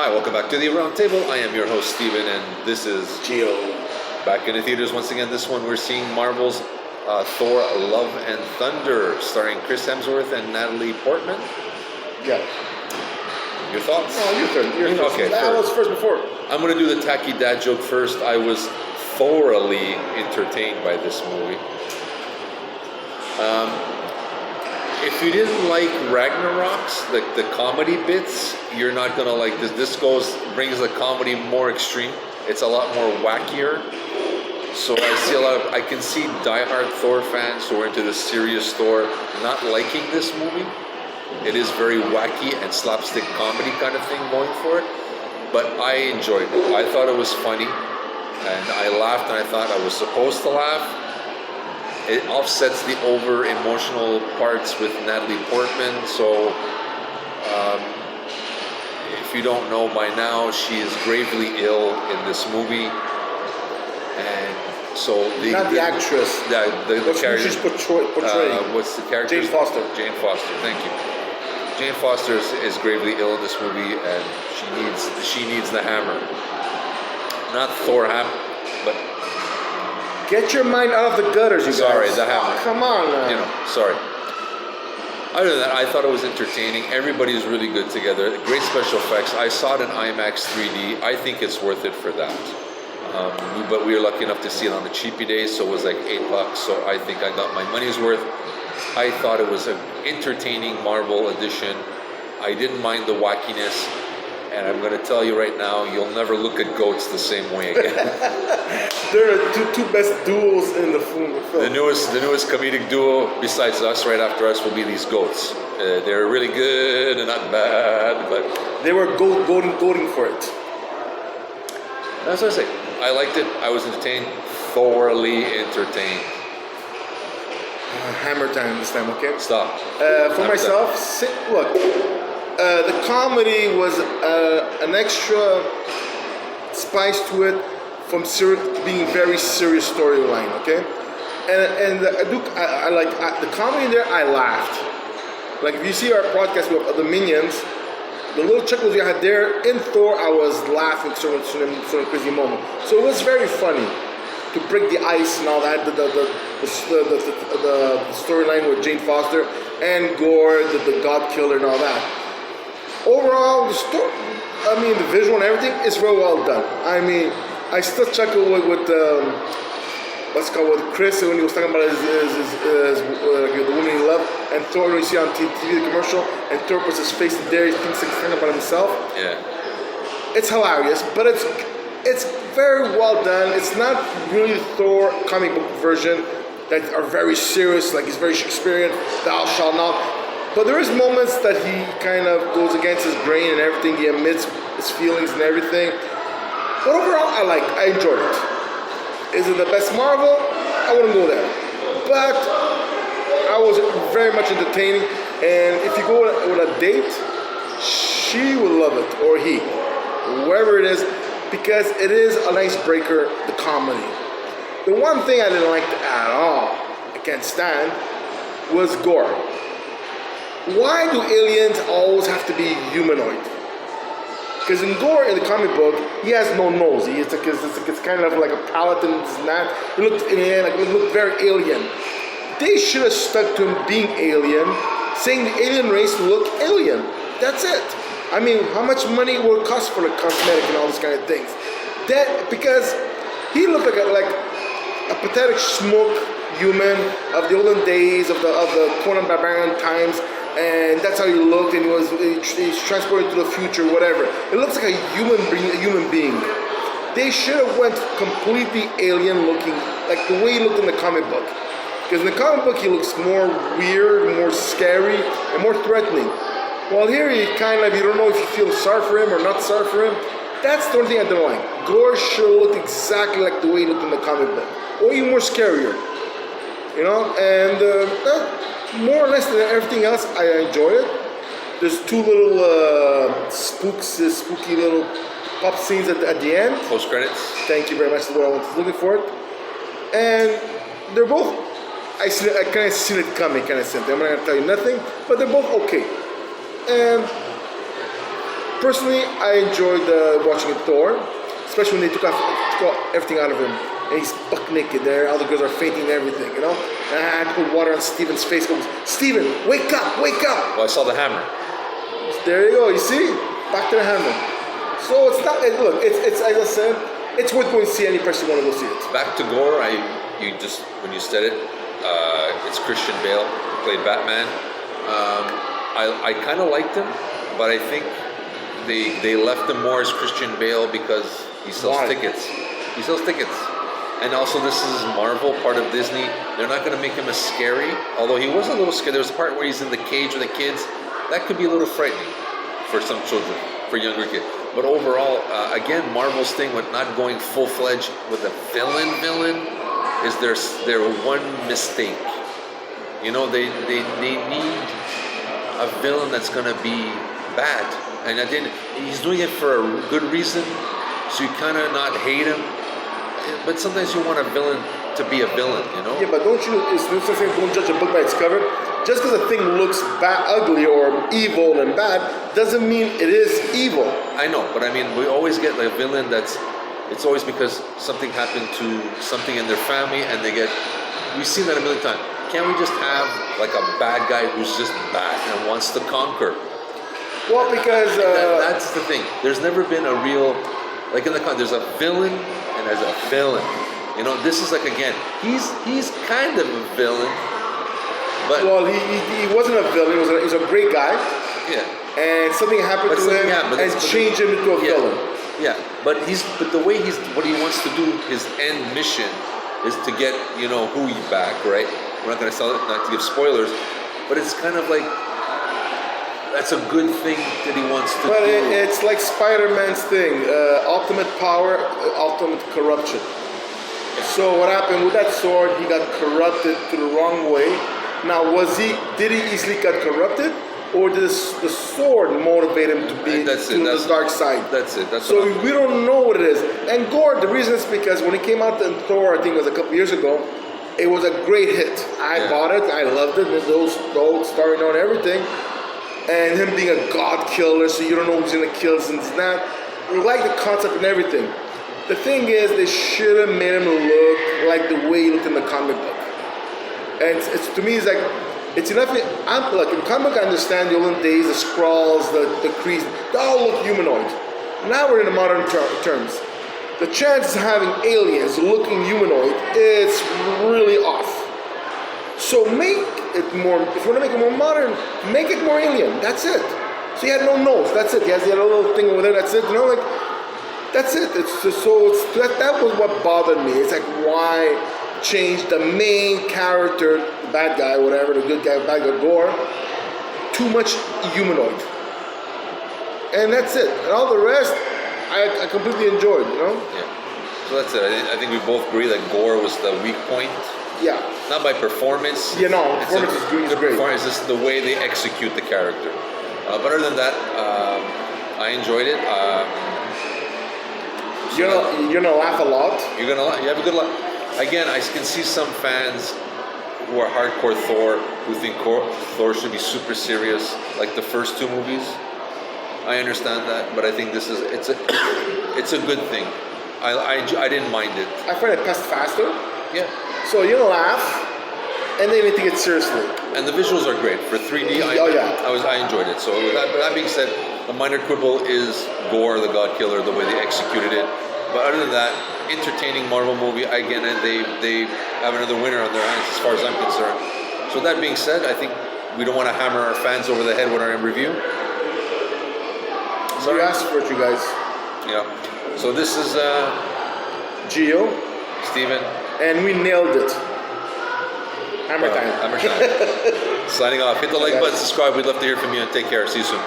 Hi, welcome back to the Aroundtable. I am your host, Steven, and this is Gio. back in the theaters once again. This one we're seeing Marvel's Thor: Love and Thunder, starring Chris Hemsworth and Natalie Portman. Yeah. Your thoughts? Oh, your turn. Your turn. Okay, I was first before. I'm going to do the tacky dad joke first. I was thoroughly entertained by this movie. If you didn't like Ragnarok's, the comedy bits, you're not gonna like this. This brings the comedy more extreme. It's a lot more wackier. So I can see diehard Thor fans who are into the serious Thor not liking this movie. It is very wacky and slapstick comedy kind of thing going for it. But I enjoyed it. I thought it was funny, and I laughed, and I thought I was supposed to laugh. It offsets the over emotional parts with Natalie Portman. So, if you don't know by now, she is gravely ill in this movie, and so not the actress. The character she's portraying. What's the character? Jane Foster. Jane Foster. Thank you. Jane Foster is gravely ill in this movie, and she needs the hammer. Not Thor hammer, but. Get your mind out of the gutters, you guys. Sorry, the hammer. Come on, man. Sorry. Other than that, I thought it was entertaining. Everybody's really good together. Great special effects. I saw it in IMAX 3D. I think it's worth it for that. But we were lucky enough to see it on the cheapy days, so it was like $8. So I think I got my money's worth. I thought it was an entertaining Marvel edition. I didn't mind the wackiness. And I'm going to tell you right now, you'll never look at goats the same way again. They're the two best duos in the film. The newest comedic duo, besides us, right after us, will be these goats. They're really good and not bad, but they were goading for it. That's what I say. I liked it. I was entertained, thoroughly entertained. Hammer time this time, okay? Stop. For myself, look. The comedy was an extra spice to it from being very serious storyline, okay? And I like the comedy there. I laughed. Like if you see our podcast with the Minions, the little chuckles you had there in Thor, I was laughing certain crazy moment. So it was very funny to break the ice and all that. The storyline with Jane Foster and Gore, the God Killer and all that. Overall, the visual and everything is very well done. I mean, I still chuckle with Chris when he was talking about the woman he loved, and Thor when you see on TV the commercial, and Thor puts his face in there, he thinks he's talking about himself. Yeah. It's hilarious, but it's very well done. It's not really Thor comic book version that are very serious, like he's very Shakespearean, thou shalt not. But there is moments that he kind of goes against his grain and everything. He admits his feelings and everything. But overall, I enjoyed it. Is it the best Marvel? I wouldn't go there. But I was very much entertaining. And if you go with a date, she will love it, or he, whoever it is, because it is a nice breaker, the comedy. The one thing I didn't like at all, I can't stand, was Gore. Why do aliens always have to be humanoid? Because in Gore, in the comic book, he has no nose. It's kind of like a palate and this and that. It looked very alien. They should have stuck to him being alien, saying the alien race look alien. That's it. I mean, how much money will it cost for the cosmetic and all these kind of things? Because he looked like a pathetic schmuck human of the olden days, of the Conan Barbarian times. And that's how he looked, and he's transported to the future, whatever. It looks like a human being. They should have went completely alien looking, like the way he looked in the comic book. Because in the comic book, he looks more weird, more scary, and more threatening. While here, you don't know if you feel sorry for him or not sorry for him. That's the only thing I don't like. Gore should have looked exactly like the way he looked in the comic book, or even more scarier. And more or less than everything else, I enjoy it. There's two little spooky little pop scenes at the end. Post credits. Thank you very much. That's what I was looking for. And they're both, I kind of seen it coming, kind of sense. I'm not going to tell you nothing, but they're both okay. And Personally, I enjoyed watching Thor, especially when they took off everything out of him. And he's buck naked there, all the girls are fainting and everything, you know? And I had to put water on Steven's face, goes, Steven, wake up, wake up! Well, I saw the hammer. There you go, you see? Back to the hammer. So it's not, look, it's as I said, it's worth going to see any person want to go see it. Back to gore, when you said it, it's Christian Bale who played Batman. I kind of liked him, but I think they left him more as Christian Bale because he sells tickets. He sells tickets. And also, this is Marvel, part of Disney. They're not going to make him as scary, although he was a little scary. There was a part where he's in the cage with the kids. That could be a little frightening for some children, for younger kids. But overall, again, Marvel's thing with not going full-fledged with a villain is their one mistake. You know, they need a villain that's going to be bad. And he's doing it for a good reason, so you kind of not hate him. But sometimes you want a villain to be a villain, you know? Yeah, but don't judge a book by its cover. Just because a thing looks ugly or evil and bad doesn't mean it is evil. I know, but I mean, we always get like a villain it's always because something happened to something in their family and we've seen that a million times. Can't we just have like a bad guy who's just bad and wants to conquer? Well, because... that's the thing. There's never been a real... Like in there's a villain and there's a villain. You know, this is like, again, he's kind of a villain, but... Well, he wasn't a villain, he was a great guy. Yeah. And something happened to him and changed him into a villain. Yeah, but the way what he wants to do, his end mission, is to get, you know, who back, right? We're not going to sell it, not to give spoilers, but it's kind of like, that's a good thing that he wants to do. But it's like Spider-Man's thing, ultimate power, ultimate corruption. So what happened with that sword, he got corrupted to the wrong way. Now, did he easily get corrupted? Or did the sword motivate him to be the dark side? That's it. So we don't know what it is. And gore, the reason is because when it came out in Thor, I think it was a couple years ago, it was a great hit. I bought it, I loved it, the old story and everything. And him being a god killer, so you don't know who's gonna kill this and that. We like the concept and everything. The thing is, they should have made him look like the way he looked in the comic book. And it's to me, it's like, it's enough. Like in comic book, I understand the olden days, the Skrulls, the Krees, they all look humanoid. Now we're in the modern terms. The chances of having aliens looking humanoid, it's really off. So make it more, if you want to make it more modern, make it more alien. That's it. So he had no nose. That's it. He had a little thing over there. That's it. You know, like, that's it. It's just, that was what bothered me. It's like, why change the main character, the bad guy, whatever, the good guy, bad guy, Gore, too much humanoid. And that's it. And all the rest, I completely enjoyed, you know? Yeah. So that's it. I think we both agree that Gore was the weak point. Yeah. Not by performance. Yeah, no, performance is great. Performance is just the way they execute the character. But other than that, I enjoyed it. You're gonna laugh a lot. You have a good laugh. Again, I can see some fans who are hardcore Thor who think Thor should be super serious, like the first two movies. I understand that, but I think it's a good thing. I didn't mind it. I find it passed faster. Yeah. So you're gonna laugh, and then you take it seriously. And the visuals are great for 3D. I enjoyed it. So with that being said, the minor quibble is Gore, the God Killer, the way they executed it. But other than that, entertaining Marvel movie. Again, they have another winner on their hands as far as I'm concerned. So that being said, I think we don't want to hammer our fans over the head with our review. So you asked for it, you guys. Yeah. So this is Gio, Steven. And we nailed it. Hammer time. Hammer time. Signing off. Hit the like button, subscribe. We'd love to hear from you, and take care. See you soon.